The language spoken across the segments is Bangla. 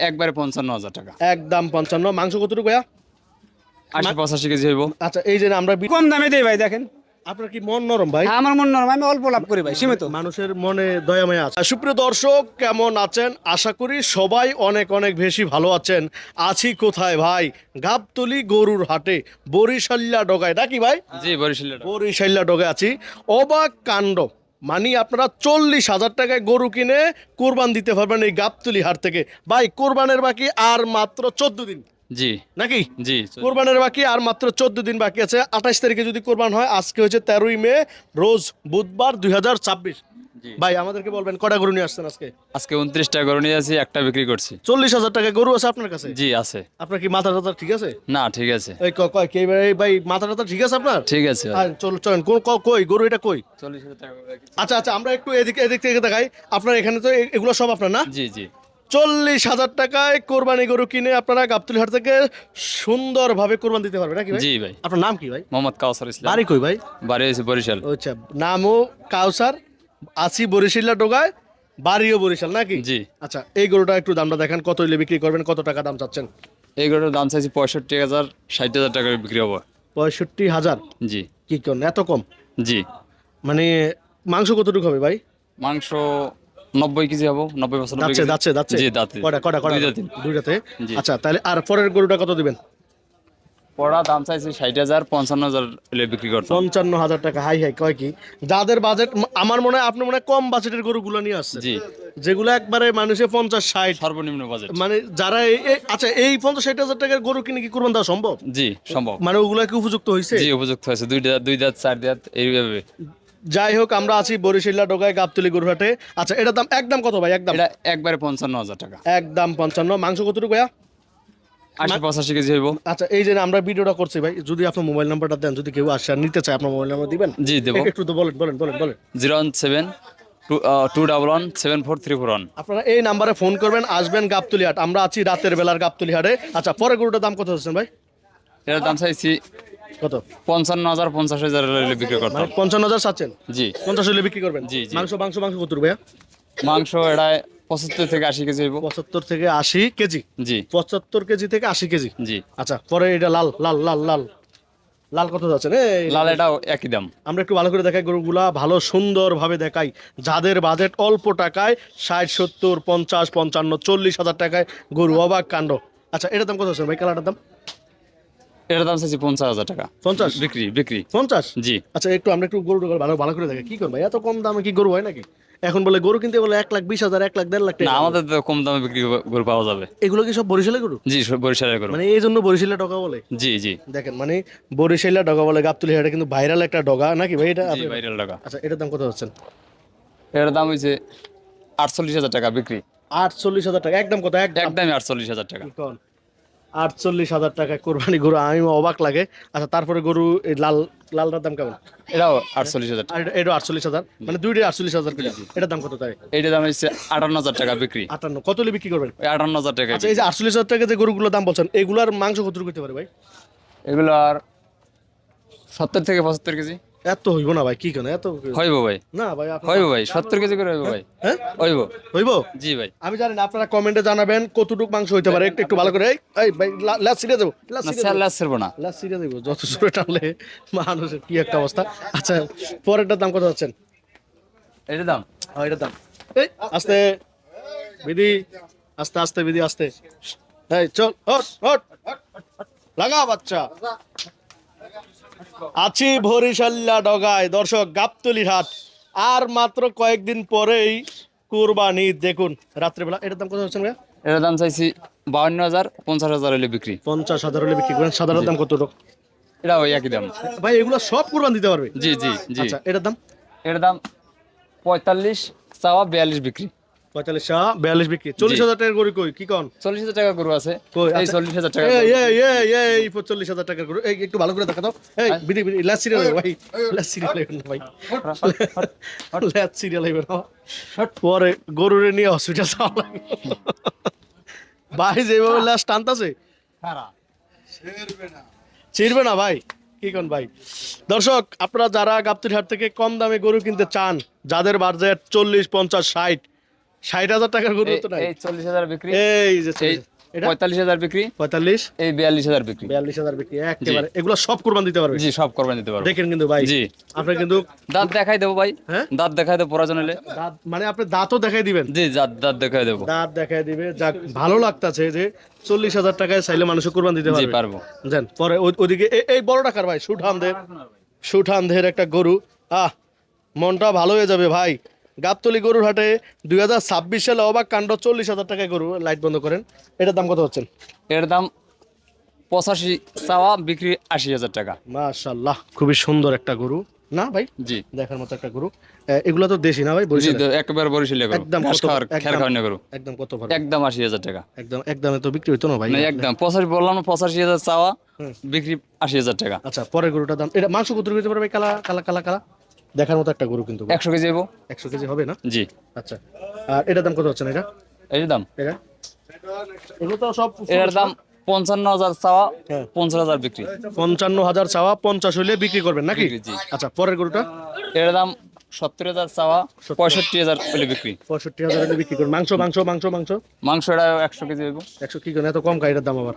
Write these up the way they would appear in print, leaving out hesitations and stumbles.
একবারে 55,000 টাকা। একদম 55। মাংস কতটুকু ভাইয়া? 80-85 কেজি হইব। আচ্ছা, এই যে আমরা কম দামে দেই ভাই, দেখেন। আপনার কি মন নরম ভাই? হ্যাঁ, আমার মন নরম, আমি অল্প লাভ করি ভাই, সীমিত। মানুষের মনে দয়া মায়া আছে। সুপ্রিয় দর্শক, কেমন আছেন? আশা করি সবাই অনেক অনেক বেশি ভালো আছেন। আছি কোথায় ভাই? গাবতলী গরুর হাটে, বরিশাল্লা ডগায় নাকি ভাই? জি, বরিশাল। বরিশাল্লা ডগায় আছি। অবাক কাণ্ড, মানে আপনারা 40,000 টাকায় গরু কিনে কোরবান দিতে পারবেন এই গাবতলী হাট থেকে। ভাই, কোরবানের বাকি আর মাত্র 14 দিন জি নাকি? জি। কোরবানের বাকি আর মাত্র 14 দিন বাকি আছে। 28 তারিখে যদি কোরবান হয়, আজকে হচ্ছে 13ই মে, রোজ বুধবার 2026। জি। ভাই, আমাদেরকে বলবেন কটা গরু নিয়ে আসছেন আজকে? আজকে 29টা গরু নিয়ে আছি, একটা বিক্রি করছি। 40,000 টাকা গরু আছে আপনার কাছে? জি আছে। আপনার কি মাথা টাথা ঠিক আছে? না, ঠিক আছে। এই কয় কে ভাই? ভাই, মাথা টাথা ঠিক আছে আপনার? ঠিক আছে ভাই। আর চলেন, কই গরু এটা কই? 40,000 টাকা করে রাখি। আচ্ছা আচ্ছা, আমরা একটু এদিক এদিক থেকে দেখাই। আপনার এখানে তো এগুলো সব আপনার না? জি জি 40,000 টাকায় কোরবানি গরু কিনে আপনারা গাবতলী হাট থেকে সুন্দরভাবে কোরবান দিতে পারবেন নাকি ভাই? জি ভাই। আপনার নাম কি ভাই? মোহাম্মদ কাউসার ইসলাম। বাড়ি কই ভাই? বাড়ি হয়েছে বরিশাল। আচ্ছা, নামও কাউসার, আছি বরিশাল্লা ডোগায়, বাড়িও বরিশাল নাকি? জি। আচ্ছা, এই গরুটা একটু দামটা দেখান, কত হইলে বিক্রি করবেন, কত টাকা দাম চাচ্ছেন? এই গরুটার দাম চাইছি 65,000, 60,000 টাকা বিক্রি হবো। 65,000? জি কি করেন এত কম? জি। মানে মাংস কতটুকু হবে ভাই? মাংস 90 কেজি হবো, 90-95 যাচ্ছে কেজি। যাচ্ছে যাচ্ছে? জি, দাঁতে। কটা কটা কটা? দুই দাঁতে। দুইটাতে? জি। আচ্ছা, তাহলে আর পরের গরুটা কত দিবেন? পড়া দাম চাইছি 60,000, 55,000 হলে বিক্রি করতাম। 55,000 টাকা? হাই হাই, কয় কি! যাদের বাজেট, আমার মনে হয় আপনি মনে হয় কম বাজেটের গরুগুলো নিয়ে আসছেন, জি। যেগুলো একবারে মানুষে 50-60, সর্বনিম্ন বাজেট। মানে যারা আচ্ছা, এই 50-60,000 টাকার গরু কিনে কি কোরবান দেওয়া সম্ভব? জি সম্ভব। মানে ওগুলা কি উপযুক্ত হয়েছে? জি উপযুক্ত হয়েছে। দুই দাঁত 4 দাঁত এইভাবে। যাই হোক, আমরা আছি বরিশাল্লা ডোগায় গাবতলী গরুহাটে। আচ্ছা, এটার দাম একদম কত ভাই? একদম এটা একবারে 55,000 টাকা। একদম 55। মাংস কতটুকু ভাইয়া? 80-85 কেজি হইব। আচ্ছা, এই যে আমরা ভিডিওটা করছি ভাই, যদি আপনার মোবাইল নাম্বারটা দেন, যদি কেউ আসে আর নিতে চায়, আপনার মোবাইল নাম্বার দিবেন? জি দেবো। একটু তো বলেন বলেন বলেন বলেন। 017-211-7431। আপনারা এই নাম্বারে ফোন করবেন, আসবেন গাবতলী হাট। আমরা আছি রাতের বেলার গাবতলী হাটে। আচ্ছা, পরে গরুটার দাম কত হচ্ছেন ভাই? এটার দাম চাইছি কত? 55,000, 50,000 হলে বিক্রি মানে করতাম। 55,000 চাচ্ছেন? জি 50 হলে বিক্রি করবেন? জি, জি। মাংস মাংস মাংস কত ভাইয়া? মাংস এটায় 75 থেকে 80 কেজি হইব। 75 থেকে 80 কেজি? জি 75 কেজি থেকে 80 কেজি? জি। আচ্ছা, পরে এটা লাল লাল লাল লাল লাল কত যাচ্ছেন? লাল এটাও একই দাম। আমরা একটু ভালো করে দেখাই গরুগুলা, ভালো সুন্দর ভাবে দেখাই। যাদের বাজেট অল্প টাকায় 60, 70, 50, 55, 40,000 টাকায় গরু, অবাক কাণ্ড। আচ্ছা, এটার দাম কত আছে ভাই? কালারটার দাম? এটার দাম চাইছি 50,000 টাকা। 50? বিক্রি বিক্রি। 50? জি। আচ্ছা, আমরা একটু গরু ভালো ভালো করে দেখাই। কি করবো এত কম দামে? কি গরু হয় নাকি? এখন বলে গরু কিনতে বলে 1,20,000, 1,00,000, 1,50,000 না, টাকা। আমাদের তো কম দামে বিক্রি গরু পাওয়া যাবে। এগুলো কি সব বরিশালের গরু? জি বরিশালের গরু। মানে এই জন্য বরিশালে ডগা বলে? জি জি দেখেন, মানে বরিশালে ডগা বলে গাবতলী হাটে, কিন্তু ভাইরাল একটা ডগা নাকি ভাই এটা? জি ভাইরাল টাকা। আচ্ছা, এটার দাম কত হচ্ছেন? এটার দাম হয়েছে 48,000 টাকা বিক্রি। 48,000 টাকা? একদম কত? একদম একদমই 48,000 টাকা। 48,000 টাকায় কোরবানি গরু, আমি অবাক লাগে। আচ্ছা, তারপরে গরু এই লালটার দাম কেমন? এটাও 48,000 টাকা। আর এটা 48,000? মানে দুইটাই 48,000 করে? এটার দাম কত তাই? এইটার দাম হচ্ছে 58,000 টাকা বিক্রি। 58? কত হলে বিক্রি করবেন? ওই 58,000 টাকা। আচ্ছা, এই যে 48,000 টাকা যে গরুগুলোর দাম বলছেন, এগুলার মাংস কত করতে পারে ভাই? এগুলো আর 70 থেকে 75 কেজি এত হইব না ভাই, কি কেন এত? হইব ভাই। না ভাই, হইব ভাই, 70 কেজি করে হইব ভাই। হ্যাঁ হইব। হইব? জি ভাই। আমি জানি না, আপনারা কমেন্টে জানাবেন কতটুকু মাংস হইতে পারে। একটু একটু ভালো করে। এই ভাই, লাস সিরিয়াস দেবো, লাস না সিরিয়াস স্যার, দেবো, লাস ছাড়বো না। লাস সিরিয়াস দেবো। যত জোরে টানলে মানুষের কি একটা অবস্থা। আচ্ছা, পরেরটার দাম কত হচ্ছেন? এটার দাম এটার দাম? এই আস্তে বিধি, আস্তে আস্তে বিধি, আস্তে। এই চল, হট হট, লাগা বাচ্চা। আছি বরিশাল্লা ডগায় দর্শক, গাবতলী হাট। আর মাত্র কয়েকদিন পরেই কুরবানি। দেখুন রাত্রেবেলা। এটার দাম কত হচ্ছে ভাইয়া? এটার দাম চাইছি 52,000, 50,000 হলে বিক্রি। 50,000 হলে বিক্রি করেন। সাধারণ দাম কত? এটা ওই একই দাম। ভাই, এগুলো সব কুরবান দিতে পারবে? জি জি জি। আচ্ছা, এটার দাম? এটার দাম 45, চাওয়া 42 বিক্রি। 45, 42 বিক্রি। 40,000 টাকার গরু কই? কি কন? 40,000 টাকা গরু আছে। কই? এই আচ্ছা, 40,000 টাকা এই গরু। এই এই এই 40,000 টাকার গরু। এই একটু ভালো করে দেখা দাও। এই বিধি বিধি, লাস্ট সিরিয়াল ভাই, লাস্ট সিরিয়াল না ভাই, লাস্ট সিরিয়াল না। পরে গরুরে নিয়ে হসপিটাল যাওয়া লাগবে ভাই, যেভাবে লাস্ট টানতাছে ছিড়বে না ভাই। কি কোন ভাই? দর্শক, আপনারা যারা গাবতলী হাট থেকে কম দামে গরু কিনতে চান, যাদের বাজেট 40, 50, 60, 60,000 টাকার গরু তো নাই। এই 40,000 বিক্রি, এই যে এই 40,000 এটা 45,000 বিক্রি, 45 এই 42,000 বিক্রি। 42,000 বিক্রি একেবারে, এগুলো সব কুরবান দিতে পারবে। জি সব করবেন দিতে পারবো। দেখেন কিন্তু ভাই, জি আপনি কিন্তু দাঁত দেখাই দেবো ভাই, হ্যাঁ দাঁত দেখাই দেবো প্রয়োজন হলে। দাঁত মানে আপনি দাঁতও দেখাই দিবেন। জি দাঁত দাঁত দেখাই দেবো। দাঁত দেখাই দিবে, যাক ভালো লাগতাছে যে 40,000 টাকায় চাইলে মানুষ কুরবান দিতে জি পারবে। পারবো। জান পরে ওদিকে এই বড় টাকার ভাই সুঠামদের একটা গরু, মনটা ভালো হয়ে যাবে ভাই। গাবতলী গরুর হাটে 2026 সালে অবাক কাণ্ড 40,000 টাকায় গরু। লাইট বন্ধ করেন। এটার দাম কত হচ্ছেন? এর দাম 85 চাওয়া, বিক্রি 80,000 টাকা। মাশাআল্লাহ, খুবই সুন্দর একটা গরু না ভাই, জি দেখার মতো একটা গরু। এগুলো তো দেশি না ভাই, জি বরিশালের? একেবারে বরিশালে করো, একদম ঘাস কত? খাওয়ার খের একদম খাওয়ানো করো। একদম কত ভালো? একদম 80,000 টাকা। একদমে তো বিক্রি হইতো না ভাই। না একদম 85 বললাম না, 85,000 চাওয়া, হুম। বিক্রি 80,000 টাকা। আচ্ছা, পরের গরুটার দাম, এটা মাংস কত হইতে পারবে? কালা কালা কালা কালা দেখার মতো একটা গরু কিন্তু। 100 কেজি দেবো। 100 কেজি হবে না? জি আচ্ছা, আর এটার দাম কত হচ্ছে না? এটা এই দাম, এটা এগুলো তো সব এর দাম 55,000 চাওয়া, হ্যাঁ। 50,000 বিক্রি। 55,000 চাওয়া, 50 হইলে বিক্রি করবেন নাকি? বিক্রি, জি। আচ্ছা, পরের গরুটা এর দাম 70,000 চাওয়া, 65,000 হলে বিক্রি। 65,000 হলে বিক্রি করবেন। মাংস মাংস মাংস মাংস মাংস এটা 100 কেজি দেবো। 100 কি করেন? এত কম কাইটার দাম আবার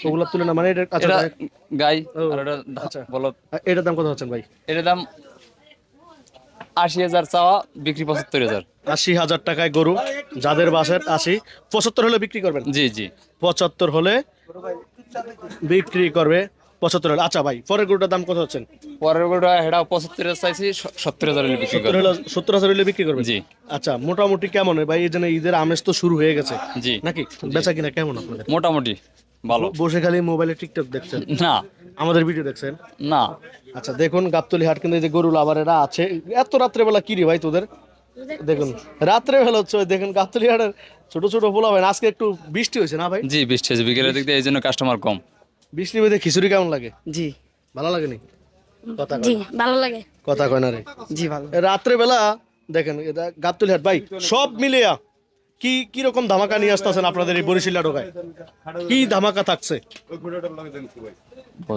ওগুলোর তুলনা মানে এটা। আচ্ছা এটা গাই ও, আর এটা আচ্ছা। বলো। এটার দাম কত হচ্ছেন ভাই? এর দাম 80,000 চাওয়া, বিক্রি 75,000। 80,000 টাকায় গরু, যাদের বাসায় 75 হলে বিক্রি করবেন। জি জি 75 হলে বিক্রি করবে, 75 হলে। আচ্ছা ভাই, পরের গরুটার দাম কত হচ্ছেন? পরের গোটা এটা 75,000 চাইছি, 70,000 হলে বিক্রি 70 করবো। হলে 70,000 হলে বিক্রি করবেন। জি আচ্ছা, মোটামুটি কেমন হয় ভাই? এই জন্য ঈদের আমেজ তো শুরু হয়ে গেছে জি নাকি? বেচা কিনা কেমন আপনাদের? মোটামুটি ভালো। বসে খালি মোবাইলে টিকটক দেখছেন, না আমাদের ভিডিও দেখছেন? না আচ্ছা, দেখুন গাবতলী হাট কিন্তু এই যে গরু লাভারেরা আছে। এত রাত্রে বেলা কি রে ভাই তোদের? দেখুন রাত্রে বেলা হচ্ছে, ওই দেখুন গাবতলী হাটের ছোট ছোট পোলা ভাই। আজকে একটু বৃষ্টি হয়েছে না ভাই? জি বৃষ্টি হয়েছে বিকেলের দিক দিয়ে, এই জন্য কাস্টমার কম। বৃষ্টি বেঁধে খিচুড়ি কেমন লাগে? জি ভালো লাগেনি? কথা জি কয় ভালো লাগে। কথা কয় না রে। জি ভালো। রাত্রে বেলা দেখেন এটা গাবতলী হাট ভাই, সব মিলিয়া কি কি রকম ধামাকা নিয়ে আসতেছেন আপনাদের এই বরিশাল ঢোকায়? কি ধামাকা থাকছে?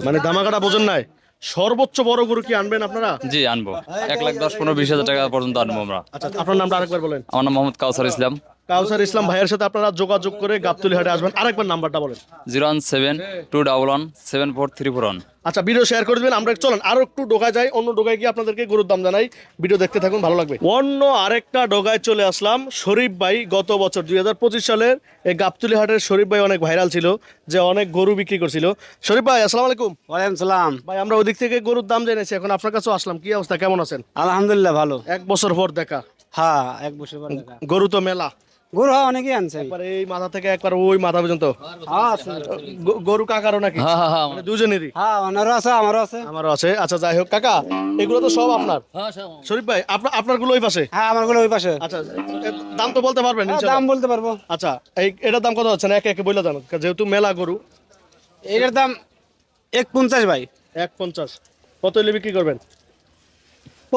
মানে ধামাকাটা বোঝেন নাই? সর্বোচ্চ বড় গরু কি আনবেন আপনারা? জি আনবো 1,10,15,20,000 টাকা পর্যন্ত আনবো আমরা। আচ্ছা, আপনার নামটা আরেকবার বলেন। আমার নাম মোহাম্মদ কাউসার ইসলাম। কাউসার ইসলাম ভাইয়ের সাথে আপনারা যোগাযোগ করে গাবতলী হাটে আসবেন। আরেকবার নাম্বারটা বলেন। 017-211-7431। আচ্ছা, ভিডিও শেয়ার করে দিবেন। আমরা চলেন আরো একটু ডোগায় যাই, অন্য ডোগায় গিয়ে আপনাদেরকে গরুর দাম জানাই। ভিডিও দেখতে থাকুন, ভালো লাগবে। অন্য আরেকটা ডোগায় চলে আসলাম। শরীফ ভাই গত বছর 2025 সালের এই গাবতলী হাটের শরীফ ভাই অনেক ভাইরাল ছিল, যে অনেক গরু বিক্রি করছিল। শরীফ ভাই আসসালামু আলাইকুম। ওয়ালাইকুম সালাম। ভাই আমরা ওদিক থেকে গরুর দাম জেনেছি, এখন আপনার কাছেও আসলাম। কি অবস্থা, কেমন আছেন? আলহামদুলিল্লাহ ভালো। 1 বছর পর দেখা হ্যাঁ 1 বছর পর দেখা। গরু তো মেলা, গরু হ্যাঁ অনেকেই আনছে। একবার এই মাথা থেকে একবার ওই মাথা পর্যন্ত। হ্যাঁ আছে। গরু কাকারও নাকি? হ্যাঁ হ্যাঁ হ্যাঁ মানে দুজনেরই? হ্যাঁ ওনারও আছে আমারও আছে। আমারও আছে। আচ্ছা যাই হোক কাকা, এগুলো তো সব আপনার? শরীফ ভাই আপনার গুলো ওই পাশে? হ্যাঁ আমার গুলো ওই পাশে। আচ্ছা, দাম তো বলতে পারবেন হ্যাঁ, ইনশাআল্লাহ? দাম বলতে পারবো। আচ্ছা, এটার দাম কত হচ্ছে না একে একে বলে দেন, যেহেতু মেলা গরু। এটার দাম 150 ভাই। 150 কত হলে বিক্রি করবেন?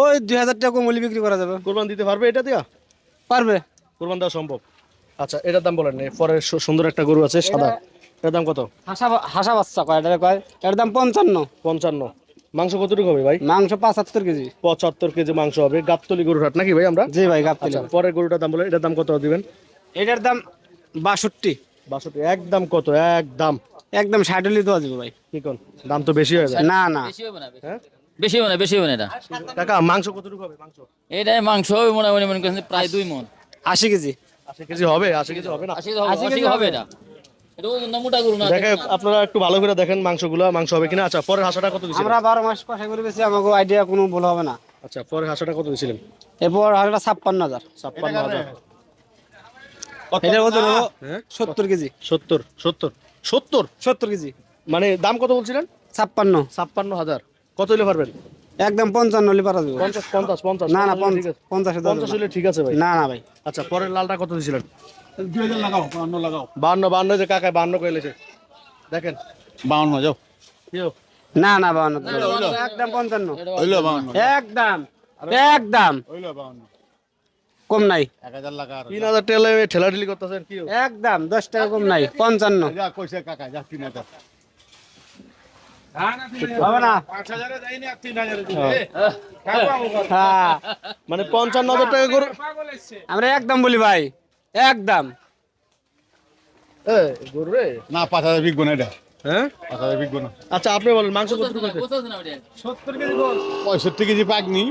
ওই 2,000 টাকা মূল্য বিক্রি করা যাবে। কোরবান দিতে পারবে এটা দিয়া? পারবে। কোরবান দেওয়া সম্ভব? আচ্ছা, এটার দাম বলেন। পরে সুন্দর একটা গরু আছে সাদা, এটার দাম কত? হাসা বাচ্চা কয় এটা কয়? এর দাম 55। 55। মাংস কতটুকু হবে ভাই? মাংস 75 কেজি। 75 কেজি মাংস হবে। গাবতলী গরুর হাট নাকি ভাই আমরা? জি ভাই গাবতলী। আচ্ছা, পরের গরুটার দাম বলে, এটার দাম কত দিবেন? এটার দাম 62। 62। একদম কত? একদম একদম 60 হলে দেওয়া যাবে ভাই। কি কোন? দাম তো বেশি হয়ে যায়। না না হ্যাঁ বেশি হবে না বেশি হবে না এটা কাকা, মাংস কতটুকু হবে? মাংস এটাই মাংস হবে মনে মনে করছেন প্রায় 2 মণ। 80 কেজি। 80 কেজি হবে? 80 কেজি হবে না? 80 কেজি হবে এটা। এটা ওজন না মোটা গরু না। দেখে আপনারা একটু ভালো করে দেখেন মাংসগুলো, মাংস হবে কিনা। আচ্ছা, পরের হাঁসটা কত দিয়েছিলেন? আমরা 12 মাস কষাই করে বেশি, আমাকে আইডিয়া কোনো ভুল হবে না। আচ্ছা, পরের হাঁসটা কত দিয়েছিলেন? এরপর হাঁসটা 56,000। 56,000। এটার ওজন হলো হ্যাঁ 70 কেজি। 70 70 70 70 কেজি। মানে দাম কত বলছিলেন? 56। 56,000। কত হলে পারবেন? একদম 55 হলে পারা যাবে। 50 50 50? না না ঠিক আছে। 50 50 হলে ঠিক আছে ভাই। না না ভাই। আচ্ছা, পরের লালটা কত দিয়েছিলেন? 52 যে কাকায় 52 কইলেছে। দেখেন 52 যাও কিও না না 52 একদম 55 হইলো 52 একদম একদম হইলো 52 কম নাই। 1000 টাকা আর 3000 টেলে ঠেলাঠেলি করতেছেন কিও? একদম 10 টাকা কম নাই। 55। যা কইছে কাকা যা 3000 হবে না হ্যাঁ মানে 55,000 টাকা গরু আমরা একদম বলি ভাই একদম গরু রে না 5,000 বিকবো না এটা, হ্যাঁ 5,000 বিকবো না। আচ্ছা আপনি বলেন মাংস কত টাকা 65 কেজি পাকনি,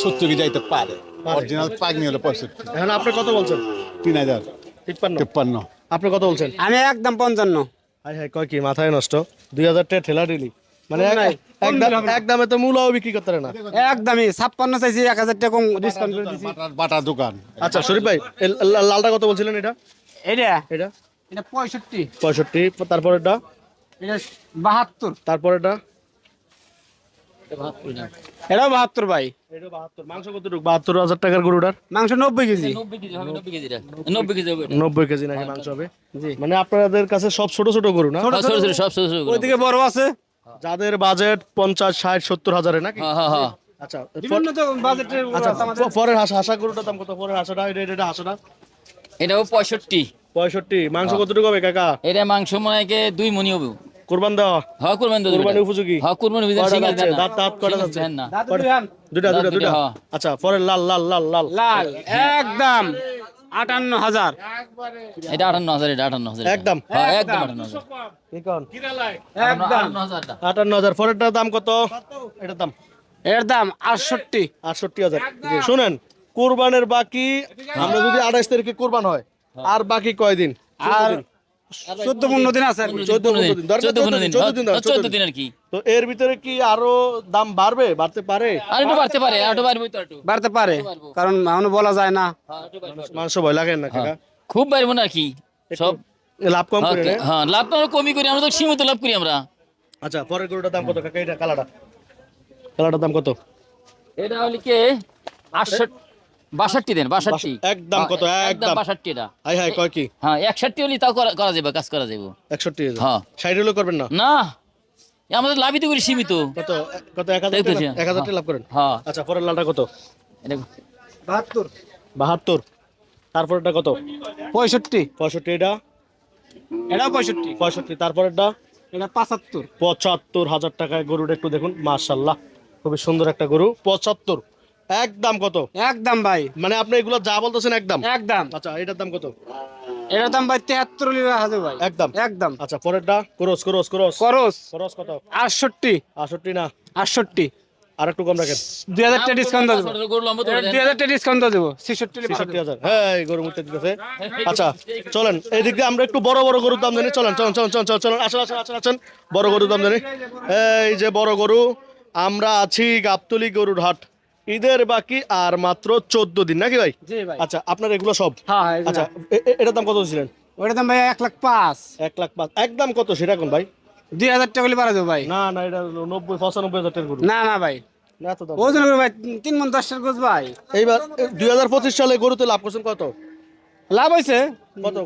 70 কেজি যাইতে পারে। অরিজিনাল পাকনি হলো 65, এখন আপনি কত বলছেন 3,000 53 53। আপনি কত বলছেন আমি একদম 55 হাই হাই কয় কি মাথায় নষ্ট 2,000 টাকা ঠেলা দিলি মানে নাই, এক দামে তো মূলাও বিক্রি করতে পারে না একদমই 56 চাইছি 1000 টাকা কম ডিসকাউন্ট করে দিছি বাটার দোকান। আচ্ছা শরীফ ভাই এই লালটা কত বলছিলেন এটা এটা এটা এটা 65 65 তারপর এটা এটা 72 তারপর এটা এটাও 72 ভাই এটা 72 মাংস কতটুকু 72,000 টাকার গরুটার মাংস 90 কেজি 90 কেজি হবে, 90 কেজিটা 90 কেজি হবে এটা। 90 কেজি নাকি মাংস হবে জি মানে আপনাদের কাছে সব ছোট ছোট গরু না হ্যাঁ, ছোট ছোট সব ছোট ছোট গরু। ওইদিকে বড় আছে যাদের বাজেট 50 60 70 হাজারে নাকি হ্যাঁ হ্যাঁ হ্যাঁ আচ্ছা বিভিন্ন তো বাজেটের আচ্ছা পরের হাঁসা গরুটার দাম কত পরের হাঁসাটা এটা হাঁসাটা এটাও 65। 65 মাংস কতটুকু হবে কাকা এটা মাংস মনে হয় 2 মণি হবে। কুরবান দেওয়া হ্যাঁ কুরবানি দেব কুরবানি উপযোগী হ্যাঁ কুরবানি বিধান কয়টা সিঙ্গেল যাচ্ছে? দেন না। দাঁত দাঁত কয়টা সিঙ্গেল যাচ্ছে? দেন না। দুটা দাঁত দুইটা, হ্যাঁ। আচ্ছা পরের লাল লাল লাল লাল লাল একদম 58,000 এটা 58,000, এটা 58,000 একদম হ্যাঁ একদম 58,000 কি কোন একদম 58,000 টা 58,000 পরেরটার দাম কত এটার দাম এর দাম 68 68,000 শুনেন কুরবানের বাকি আমরা যদি 28 তারিখে কুরবান হয় আর বাকি কয়দিন আর 14-15 দিন আছে আর কি। 14 দিন দরকার 14 দিন 14 দিন দাও, 14 দিন আর কি। তো এর ভিতরে কি আরো দাম বাড়তে পারে আর একটু বাড়তে পারে, আর একটু বাড়বে তো একটু। বাড়তে পারে কারণ এখনো বলা যায় না হ্যাঁ, একটু বাড়বে। মাংস ভয় লাগে না কাকা খুব বাড়বো না কি সব লাভ কম করে হ্যাঁ, না? হ্যাঁ লাভ তো আমরা কমই করি, আমরা তো সীমিত লাভ করি আমরা। আচ্ছা পরের গরুটার দাম কত কাকা এটা কালাটার দাম কত এটা হলি কে 62 দেন 62 একদম কত একদম 62 এটা হাই হাই কয় কি হ্যাঁ 61 হলি তাও করা যাবে, কাজ করা যাবে। 61 হ্যাঁ 60 হলো করবেন না না আমাদের লাভই তো করি সীমিত। কত কত 1000 দেখতেছি। 1000 টাকা লাভ করেন হ্যাঁ আচ্ছা পরের লালটা কত এটা 72 তারপরটা কত 65 65 এটা এটাও 65 65 তারপরেরটা এটা 75 75,000 টাকায় গরুটা একটু দেখুন মাশাআল্লাহ খুবই সুন্দর একটা গরু 75 একদম কত একদম ভাই মানে আপনি এগুলো যা বলতেছেন একদম একদম আচ্ছা এটার দাম কত এটার দাম ভাই 73 লিটার হাজার ভাই একদম একদম আচ্ছা পরেরটা ক্রস খরচ কত 68 68 না 68 আর একটু কম রাখেন 2000 টাকা ডিসকাউন্ট দেবো গরু লম্বা তো 2000 টাকা ডিসকাউন্ট দেবো 66 লিটার 66,000 হ্যাঁ এই গরু মুখতে দিতেছে আচ্ছা চলেন এইদিক দিয়ে আমরা একটু বড় বড় গরুর দাম জানি চলেন চলেন আসেন বড় গরুর দাম জানি এই যে বড় গরু আমরা আছি গাবতলী গরুর হাট ঈদের বাকি আর মাত্র 14 দিন নাকি ভাই জি ভাই আচ্ছা আপনার এগুলো সব হ্যাঁ আচ্ছা এটার দাম কত ছিলেন ওটার দাম ভাই 1,05,000 1,05,000 একদম কত সেটা কোন ভাই 2000 টাকা হলে পারা যাবে ভাই না এটা 95,000 টাকার গরু না না ভাই না এত দাম ওজন করে ভাই 3 মণ 10 টাকা গোছ ভাই এইবার 2025 সালে গরুতে লাভ করছেন কত লাভ হইছে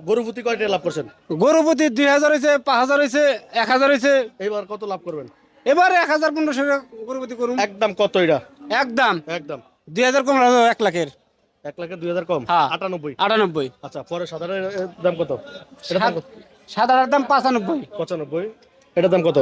গরু প্রতি কয় টাকা লাভ করছেন গরু প্রতি 2000 হইছে 5000 হইছে 1000 হইছে এইবার কত লাভ করবেন এবার 1500 টাকা গরু প্রতি করুন একদম কত এটা একদম একদম 2000 কম লাগবে 1 লাখের 1,02,000 কম হ্যাঁ। 98 98 আচ্ছা পরে সাধারণ দাম কত এটার দাম কত? সাদার দাম 95 95 এটার দাম কত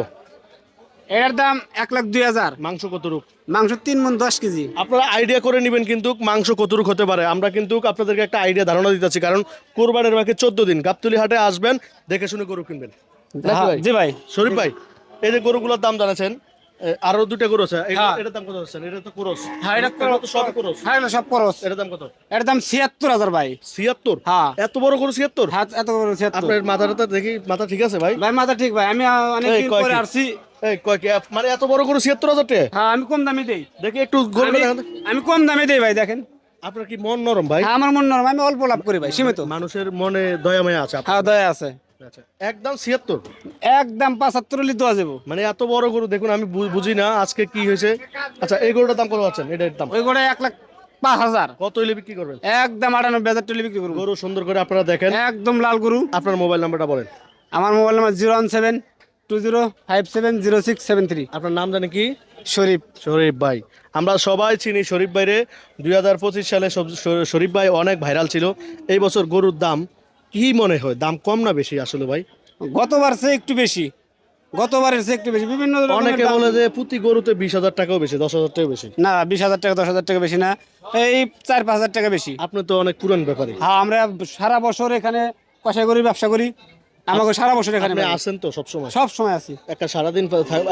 এর দাম 1,02,000 মাংস কত রূপ মাংস 3 মণ 10 কেজি আপনারা আইডিয়া করে নেবেন কিন্তু মাংস কতটুক হতে পারে আমরা কিন্তু আপনাদেরকে একটা আইডিয়া ধারণা দিতেছি কারণ কোরবানের বাকি 14 দিন গাবতলী হাটে আসবেন দেখে শুনে গরু কিনবেন নাকি ভাই? জি ভাই শরীফ ভাই এই যে গরুগুলোর দাম জানাচ্ছেন আরো দুটা গরু আছে হ্যাঁ। এটার দাম কত হচ্ছে এটা তো ক্রস হ্যাঁ এটা এগুলো তো সব ক্রস হ্যাঁ এগুলো সব খরচ এটার দাম কত এর দাম 76000 ভাই 76 হ্যাঁ এত বড় গরু 76 হাত এত বড় 76 আপনার মাথাটা দেখি মাথা ঠিক আছে ভাই ভাই মাথা ঠিক ভাই আমি অনেক এই দিন কয় পরে কি? আসছি এই কয় কি মানে এত বড় গরু 76,000 টাকা হ্যাঁ আমি কম দামে দেই দেখি একটু গরু আমি কম দামে দেই ভাই দেখেন আপনার কি মন নরম ভাই হ্যাঁ আমার মন নরম আমি অল্প লাভ করি ভাই সীমিত মানুষের মনে দয়া মায়া আছে আপনার। হ্যাঁ দয়া আছে আচ্ছা একদম 76 একদম 75 লিটার দেওয়া যাবো মানে এত বড় গরু দেখুন আমি বুঝি না আজকে কি হয়েছে আচ্ছা এই গরুটার দাম কত পাচ্ছেন এটার দাম ওই গোড়া 1,05,000 কত হইলে বিক্রি করবেন একদম 98,000 টাকা বিক্রি করবো গরু সুন্দর করে আপনারা দেখেন একদম লাল গরু আপনার মোবাইল নাম্বারটা বলেন আমার মোবাইল নাম্বার 01720570673 আপনার নাম জানি কি শরীফ শরীফ ভাই আমরা সবাই চিনি শরীফ ভাইরে 2025 সালে শরীফ ভাই অনেক ভাইরাল ছিল এই বছর গরুর দাম কি মনে হয় দাম কম না বেশি আসলে ভাই গতবার চেয়ে একটু বেশি গতবারের চেয়ে একটু বেশি বিভিন্ন রকমের অনেকে দাম। বলে যে প্রতি গরুতে 20,000 টাকাও বেশি, 10,000 টাকাও বেশি। না 20,000 টাকা 10,000 টাকা বেশি না, এই 4-5 হাজার টাকা বেশি। আপনি তো অনেক পুরান ব্যাপারী, হ্যাঁ আমরা সারা বছর এখানে কষাই করি, ব্যবসা করি, আমাকে সারা বছর এখানে আপনি পাই। আসেন তো সবসময়? সব সময় আছি। একটা সারাদিন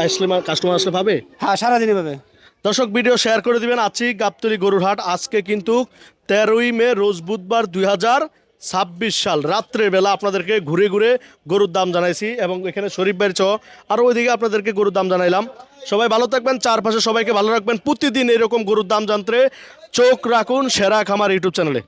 আসলে কাস্টমার আসলে পাবে। হ্যাঁ সারাদিনই পাবে। দর্শক ভিডিও শেয়ার করে দিবেন। আছি গাবতলী গরুর হাট। আজকে কিন্তু 13ই মে, রোজ বুধবার, 2026 সাল। রাত্রের বেলা আপনাদেরকে ঘুরে ঘুরে গরুর দাম জানাইছি এবং এখানে শরীফ ভাইয়ের চহ আরও ওইদিকে আপনাদেরকে গরুর দাম জানাইলাম। সবাই ভালো থাকবেন, চারপাশে সবাইকে ভালো রাখবেন। প্রতিদিন এরকম গরুর দাম জানতে চোখ রাখুন সেরা খামার ইউটিউব চ্যানেলে।